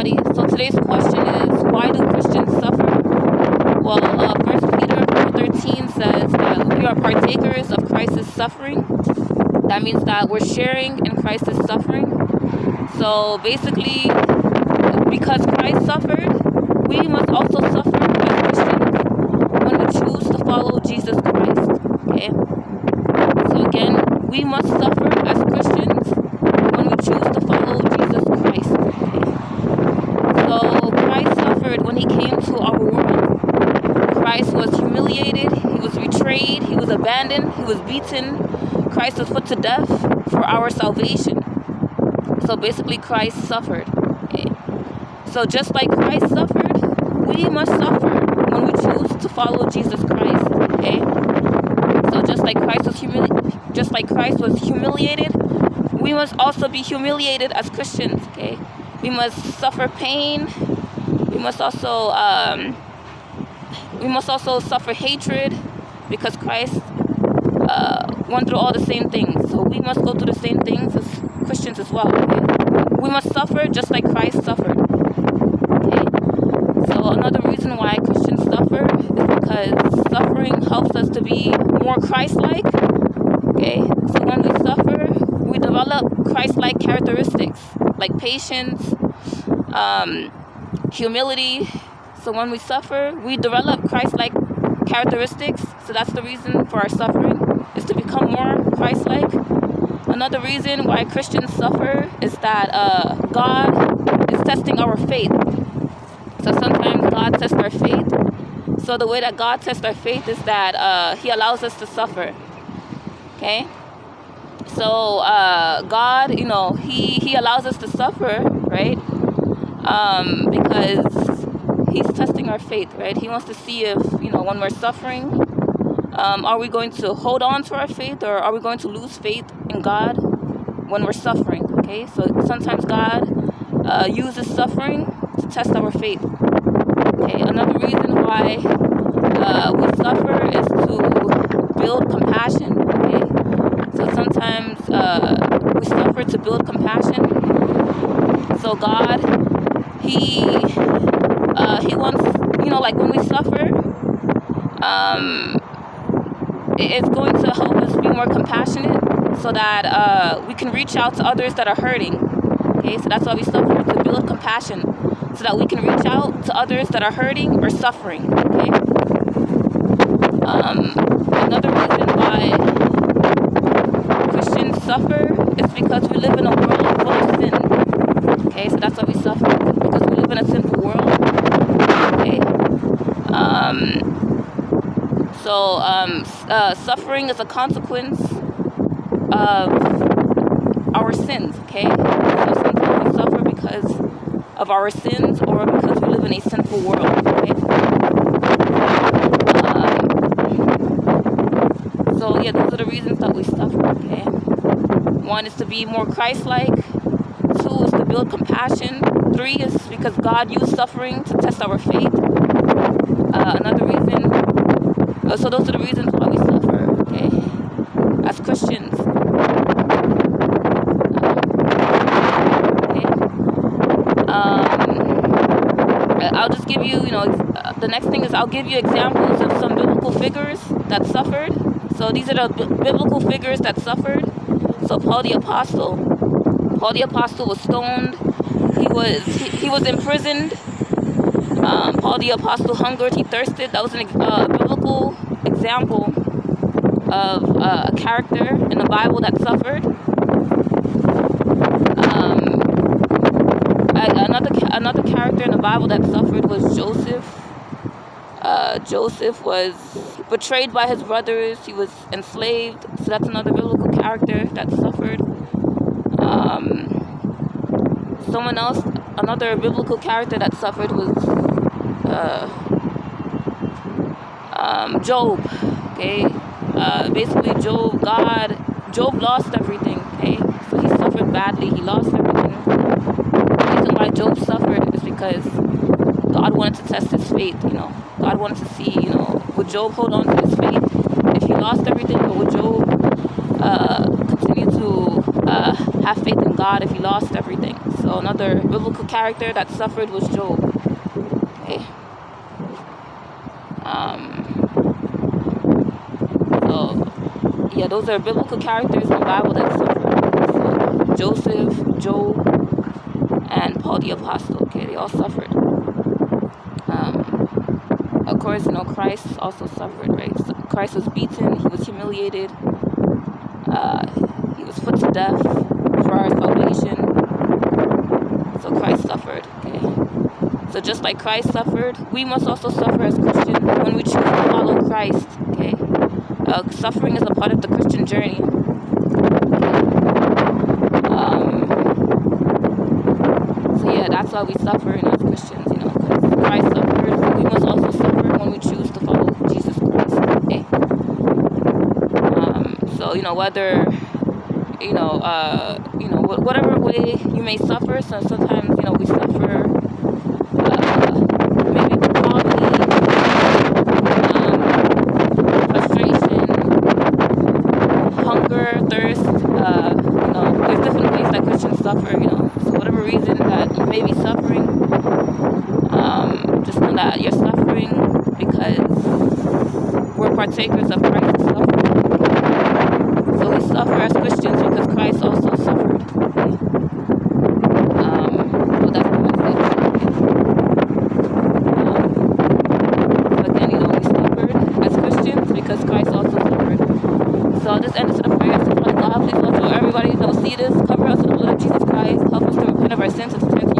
everybody. So today's question is, why do Christians suffer? Well, 1 Peter 4:13 says that we are partakers of Christ's suffering. That means that we're sharing in Christ's suffering. So basically, because Christ suffered, we must also suffer as Christians when we choose to follow Jesus Christ. Okay? So again, we must suffer as Christians when we choose to follow Jesus Christ. Okay? So Christ suffered when he came to our world. Christ was humiliated, he was betrayed, he was abandoned, he was beaten. Christ was put to death for our salvation. So basically Christ suffered. Okay? So just like Christ suffered, we must suffer when we choose to follow Jesus Christ. Okay? So just like Christ was humiliated, we must also be humiliated as Christians. Okay? We must suffer pain. We must also suffer hatred, because Christ went through all the same things. So we must go through the same things as Christians as well. Okay? We must suffer just like Christ suffered. Okay? So another reason why Christians suffer is because suffering helps us to be more Christ-like. Okay? So when we suffer, we develop Christ-like characteristics like patience, humility. So when we suffer, we develop Christ-like characteristics. So that's the reason for our suffering, is to become more Christ-like. Another reason why Christians suffer is that God is testing our faith. So sometimes God tests our faith. So the way that God tests our faith is that he allows us to suffer. Okay? So God, he allows us to suffer, right? Because he's testing our faith, right? He wants to see if, when we're suffering, are we going to hold on to our faith, or are we going to lose faith in God when we're suffering? Okay, so sometimes God uses suffering to test our faith. Okay, another reason why we suffer is to build compassion. Okay, so sometimes we suffer to build compassion. So God, he wants, like when we suffer, it's going to help us be more compassionate, so that we can reach out to others that are hurting. Okay, so that's why we suffer, to build compassion, so that we can reach out to others that are hurting or suffering. Okay. Another reason why Christians suffer is because we live in a world full of sin. Okay, so that's why we suffer, because we live in a sinful world. Okay. Suffering is a consequence of our sins. Okay, so sometimes we suffer because of our sins, or because we live in a sinful world. Okay. Those are the reasons that we suffer. Okay. One is to be more Christ-like. 2 is to build compassion. 3 is because God used suffering to test our faith. Another reason. So those are the reasons why we suffer. Okay. As Christians. Okay. I'll just give you, the next thing is I'll give you examples of some biblical figures that suffered. So these are the biblical figures that suffered. So Paul the Apostle. Paul the Apostle was stoned. He was imprisoned. Paul the Apostle hungered. He thirsted. That was a biblical example of a character in the Bible that suffered. Another character in the Bible that suffered was Joseph. Joseph was betrayed by his brothers. He was enslaved. So that's another biblical character that suffered. Another biblical character that suffered was Job. Okay, basically Job lost everything. Okay, so he suffered badly. He lost everything. The reason why Job suffered is because God wanted to test his faith. God wanted to see, would Job hold on to his faith if he lost everything, or would Job continue to have faith in God if he lost everything? So another biblical character that suffered was Job. Okay. So yeah, those are biblical characters in the Bible that suffered. So Joseph, Job, and Paul the Apostle. Okay, they all suffered. Of course, Christ also suffered, right? So Christ was beaten, he was humiliated, he was put to death for our salvation. So Christ suffered, okay? So just like Christ suffered, we must also suffer as Christians when we choose to follow Christ, okay? Suffering is a part of the Christian journey. So yeah, that's why we suffer as Christians, because Christ suffered. We must also suffer when we choose to follow Jesus Christ, okay? So whether whatever way you may suffer. So sometimes we suffer maybe poverty, frustration, hunger, thirst. There's different ways that Christians suffer. So whatever reason that you may be suffering, just know that you're suffering because we're partakers of Christ's suffering. So we suffer as Christians because Christ also suffered. So that's the message. So again, we suffered as Christians because Christ also suffered. So I'll just end this with a prayer. So Father God, please let everybody see this. Cover us in the blood of Jesus Christ. Help us to repent of our sins and to turn